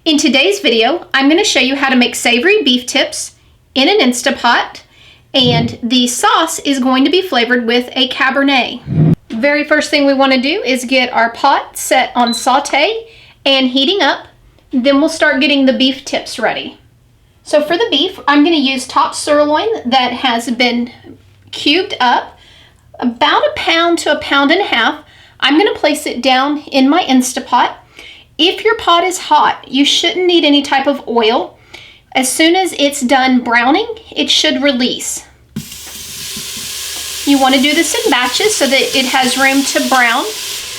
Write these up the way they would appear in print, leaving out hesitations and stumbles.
In today's video, I'm going to show you how to make savory beef tips in an Instapot, and the sauce is going to be flavored with a Cabernet. Very first thing we want to do is get our pot set on saute and heating up. Then we'll start getting the beef tips ready. So for the beef, I'm going to use top sirloin that has been cubed up, about a pound to a pound and a half. I'm going to place it down in my Instapot. If your pot is hot, you shouldn't need any type of oil. As soon as it's done browning, it should release. You want to do this in batches so that it has room to brown.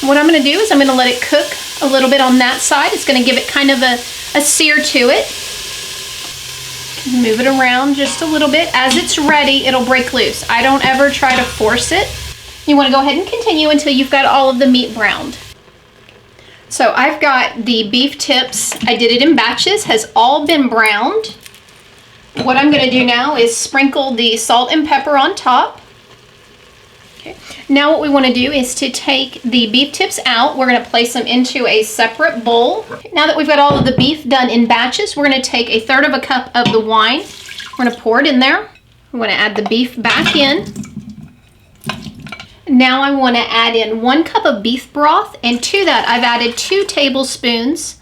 What I'm going to do is I'm going to let it cook a little bit on that side. It's going to give it kind of a sear to it. Move it around just a little bit. As it's ready, it'll break loose. I don't ever try to force it. You want to go ahead and continue until you've got all of the meat browned. So I've got the beef tips, I did it in batches, has all been browned. What I'm going to do now is sprinkle the salt and pepper on top. Okay. Now what we want to do is to take the beef tips out. We're going to place them into a separate bowl. Now that we've got all of the beef done in batches, we're going to take 1/3 of a cup of the wine. We're going to pour it in there. We're going to add the beef back in. Now I want to add in 1 cup of beef broth, and to that I've added 2 tablespoons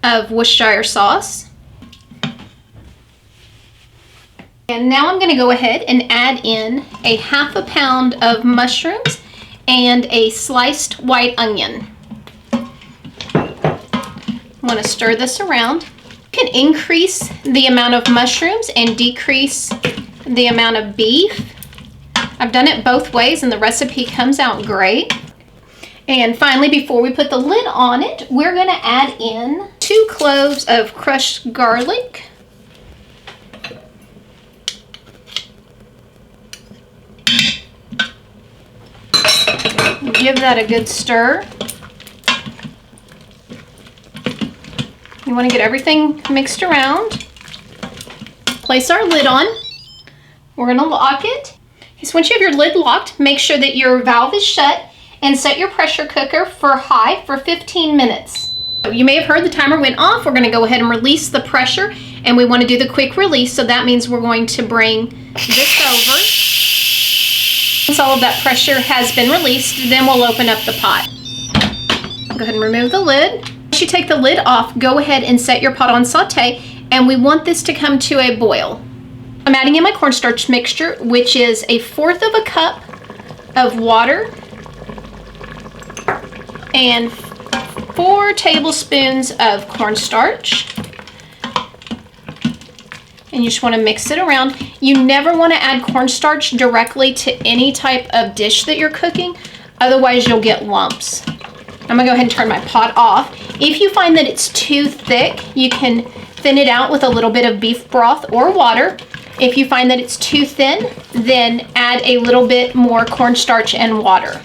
of Worcestershire sauce. And now I'm going to go ahead and add in 1/2 pound of mushrooms and a sliced white onion. I want to stir this around. You can increase the amount of mushrooms and decrease the amount of beef. I've done it both ways and the recipe comes out great. And finally, before we put the lid on it, we're going to add in 2 cloves of crushed garlic. Give that a good stir. You want to get everything mixed around. Place our lid on. We're going to lock it. So once you have your lid locked, make sure that your valve is shut and set your pressure cooker for high for 15 minutes. You may have heard the timer went off. We're going to go ahead and release the pressure, and we want to do the quick release, so that means we're going to bring this over. Once all of that pressure has been released, then we'll open up the pot. Go ahead and remove the lid. Once you take the lid off, go ahead and set your pot on saute, and we want this to come to a boil. I'm adding in my cornstarch mixture, which is 1/4 of a cup of water and 4 tablespoons of cornstarch. And you just want to mix it around. You never want to add cornstarch directly to any type of dish that you're cooking, otherwise you'll get lumps. I'm going to go ahead and turn my pot off. If you find that it's too thick, you can thin it out with a little bit of beef broth or water. If you find that it's too thin, then add a little bit more cornstarch and water.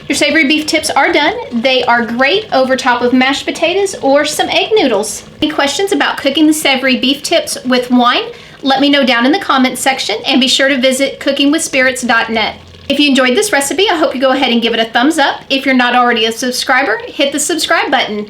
Your savory beef tips are done. They are great over top of mashed potatoes or some egg noodles. Any questions about cooking the savory beef tips with wine? Let me know down in the comments section, and be sure to visit cookingwithspirits.net. If you enjoyed this recipe, I hope you go ahead and give it a thumbs up. If you're not already a subscriber, hit the subscribe button.